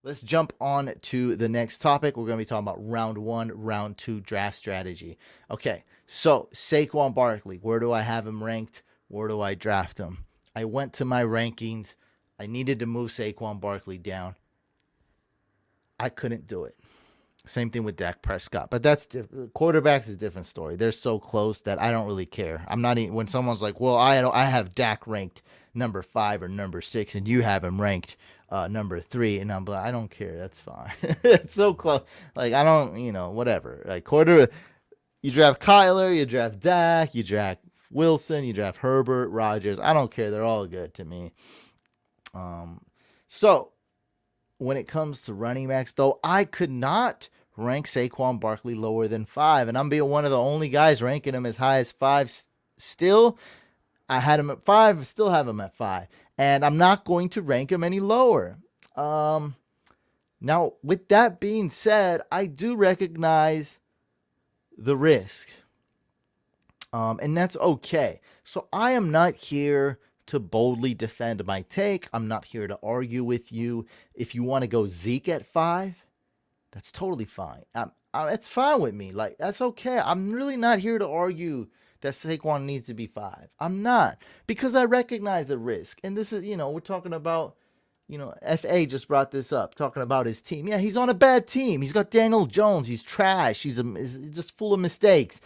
Let's jump on to the next topic. We're going to be talking about round one, round two draft strategy. Okay, so Saquon Barkley, where do I have him ranked? Where do I draft him? I went to my rankings. I needed to move Saquon Barkley down. I couldn't do it. Same thing with Dak Prescott, but that's quarterbacks is a different story. They're so close that I don't really care. I'm not even when someone's like, "Well, I have Dak ranked number 5 or number 6, and you have him ranked number 3," and I'm like, I don't care. That's fine. It's so close. Like I don't, whatever. Like you draft Kyler, you draft Dak, you draft Wilson, you draft Herbert, Rodgers. I don't care. They're all good to me. Um, so when it comes to running backs, though, I could not rank Saquon Barkley lower than 5. And I'm being one of the only guys ranking him as high as 5 still. I had him at 5, still have him at 5. And I'm not going to rank him any lower. Now, with that being said, I do recognize the risk. And that's okay. So I am not here to boldly defend my take. I'm not here to argue with you. If you want to go Zeke at 5, that's totally fine. It's fine with me. Like, that's okay. I'm really not here to argue that Saquon needs to be 5. I'm not. Because I recognize the risk. And this is, we're talking about, FA just brought this up, talking about his team. Yeah, he's on a bad team. He's got Daniel Jones. He's trash. He's just full of mistakes.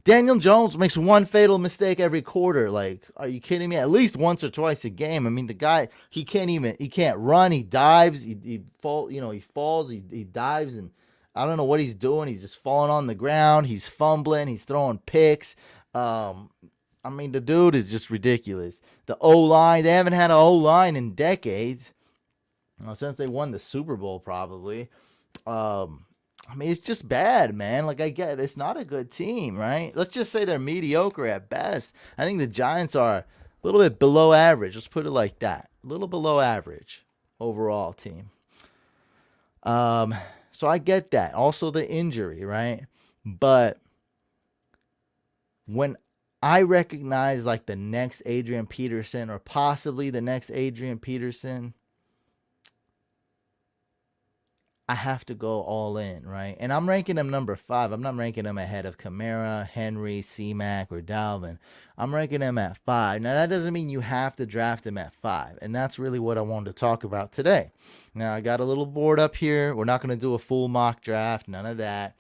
Daniel Jones makes one fatal mistake every quarter. Like, are you kidding me? At least once or twice a game. I mean, the guy, he can't run. He dives. He falls. He dives, and I don't know what he's doing. He's just falling on the ground. He's fumbling. He's throwing picks. I mean, the dude is just ridiculous. The O line, they haven't had an O line in decades, since they won the Super Bowl, probably. I mean, it's just bad, man. Like, I get it. It's not a good team, right? Let's just say they're mediocre at best. I think the Giants are a little bit below average. Let's put it like that. A little below average overall team. Um, so I get that. Also the injury, right? But when I recognize like the next Adrian Peterson or possibly the next Adrian Peterson, I have to go all in, right? And I'm ranking him number 5. I'm not ranking him ahead of Kamara, Henry, C-Mac, or Dalvin. I'm ranking him at 5. Now, that doesn't mean you have to draft him at 5. And that's really what I wanted to talk about today. Now, I got a little board up here. We're not going to do a full mock draft, none of that.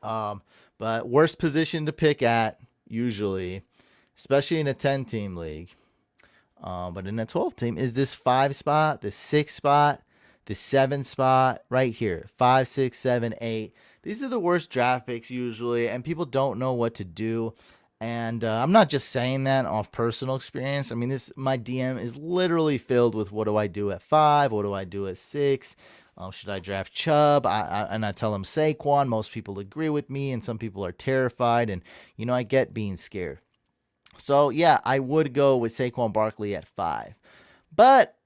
But worst position to pick at, usually, especially in a 10-team league. But in a 12-team, is this 5 spot, the 6 spot, the 7 spot right here. 5, 6, 7, 8. These are the worst draft picks usually, and people don't know what to do. And I'm not just saying that off personal experience. I mean, my DM is literally filled with what do I do at 5? What do I do at 6? Should I draft Chubb? And I tell them Saquon. Most people agree with me, and some people are terrified. And, I get being scared. So, yeah, I would go with Saquon Barkley at 5. But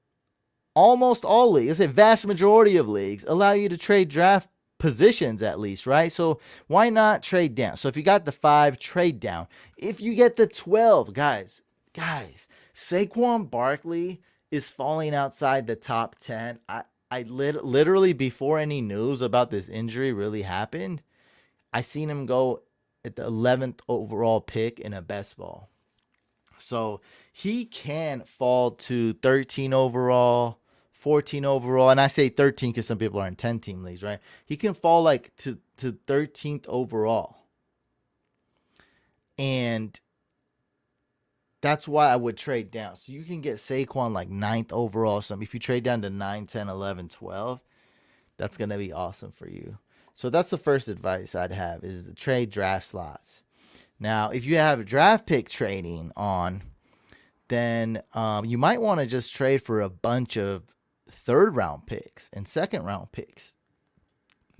almost all leagues, a vast majority of leagues, allow you to trade draft positions at least, right? So why not trade down? So if you got the 5, trade down. If you get the 12, guys, Saquon Barkley is falling outside the top 10. I literally, before any news about this injury really happened, I seen him go at the 11th overall pick in a best ball. So he can fall to 13 overall, 14 overall, and I say 13 because some people are in 10-team leagues, right? He can fall like to 13th overall. And that's why I would trade down. So you can get Saquon like 9th overall or something. If you trade down to 9, 10, 11, 12, that's going to be awesome for you. So that's the first advice I'd have is to trade draft slots. Now, if you have draft pick trading on, then you might want to just trade for a bunch of 3rd round picks and 2nd round picks.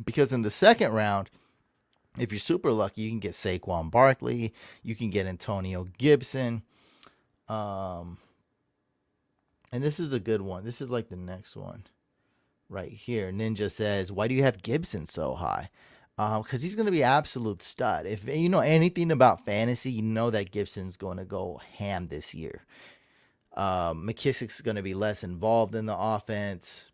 Because in the 2nd round, if you're super lucky, you can get Saquon Barkley, you can get Antonio Gibson. And this is a good one. This is like the next one right here. Ninja says, why do you have Gibson so high? Because he's going to be absolute stud. If you know anything about fantasy, you know that Gibson's going to go ham this year. McKissick's going to be less involved in the offense.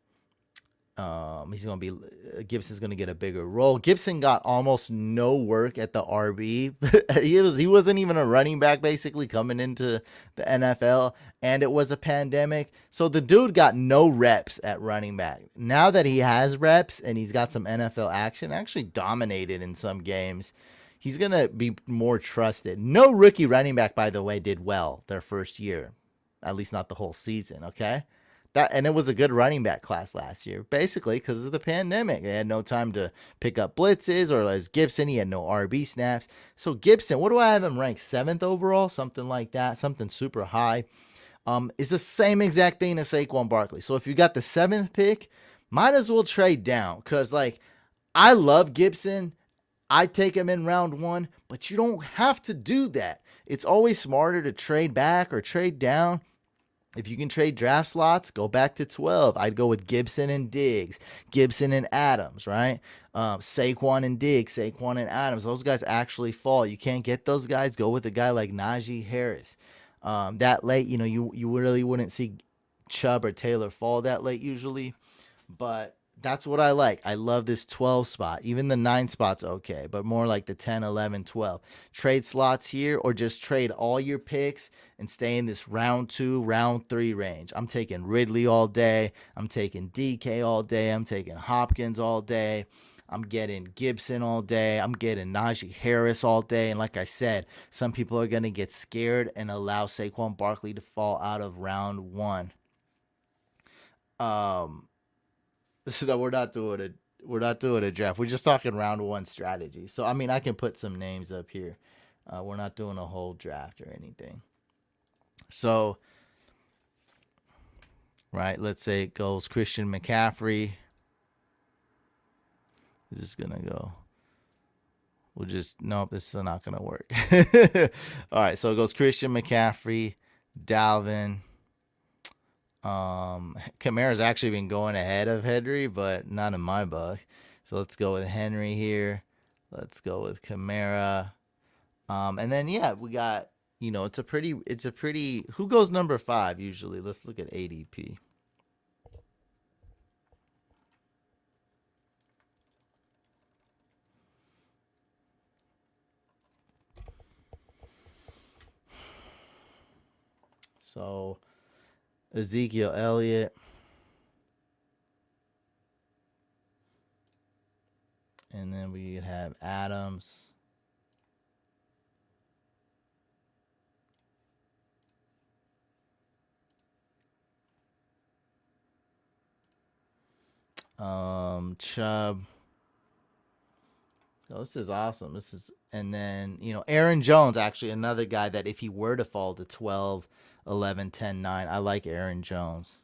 He's going to be Gibson's going to get a bigger role. Gibson got almost no work at the RB. He wasn't even a running back basically coming into the NFL, and it was a pandemic. So the dude got no reps at running back. Now that he has reps and he's got some NFL action, actually dominated in some games. He's going to be more trusted. No rookie running back, by the way, did well their first year. At least not the whole season, okay? And it was a good running back class last year, basically because of the pandemic. They had no time to pick up blitzes, or as Gibson, he had no RB snaps. So Gibson, what do I have him ranked? 7th overall, something like that, something super high. Is the same exact thing as Saquon Barkley. So if you got the 7th pick, might as well trade down, because like I love Gibson. I take him in round 1, but you don't have to do that. It's always smarter to trade back or trade down. If you can trade draft slots, go back to 12. I'd go with Gibson and Diggs, Gibson and Adams, right? Saquon and Diggs, Saquon and Adams. Those guys actually fall. You can't get those guys. Go with a guy like Najee Harris. That late, you really wouldn't see Chubb or Taylor fall that late usually, but that's what I like. I love this 12 spot. Even the 9 spot's okay, but more like the 10, 11, 12. Trade slots here, or just trade all your picks and stay in this round 2, round 3 range. I'm taking Ridley all day. I'm taking DK all day. I'm taking Hopkins all day. I'm getting Gibson all day. I'm getting Najee Harris all day. And like I said, some people are going to get scared and allow Saquon Barkley to fall out of round 1. So we're not doing a draft. We're just talking round 1 strategy. So I mean, I can put some names up here. We're not doing a whole draft or anything. So, right, let's say it goes Christian McCaffrey. Is this gonna go? Nope, this is not gonna work. All right, so it goes Christian McCaffrey, Dalvin. Kamara's actually been going ahead of Henry, but not in my book. So let's go with Henry here. Let's go with Kamara. And then we got, it's a pretty who goes number 5 usually? Let's look at ADP. So Ezekiel Elliott. And then we have Adams. Chubb. Oh, this is awesome. And then, Aaron Jones, actually another guy that if he were to fall to 12, 11, 10, 9, I like Aaron Jones.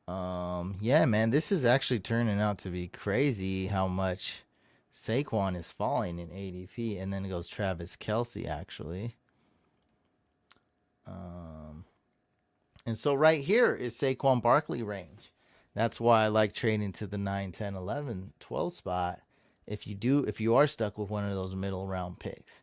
Yeah, man, this is actually turning out to be crazy how much Saquon is falling in ADP. And then it goes Travis Kelce, actually. And so right here is Saquon Barkley range. That's why I like trading to the 9, 10, 11, 12 spot if you are stuck with one of those middle round picks.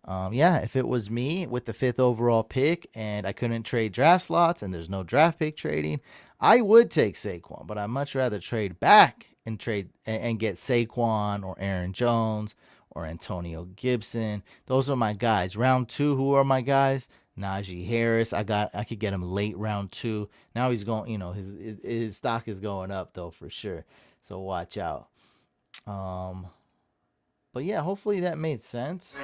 If it was me with the 5th overall pick and I couldn't trade draft slots and there's no draft pick trading, I would take Saquon, but I'd much rather trade back and get Saquon or Aaron Jones or Antonio Gibson. Those are my guys. Round 2, who are my guys? Najee Harris. I could get him late round 2. Now he's going, his stock is going up though for sure. So watch out. But yeah, hopefully that made sense.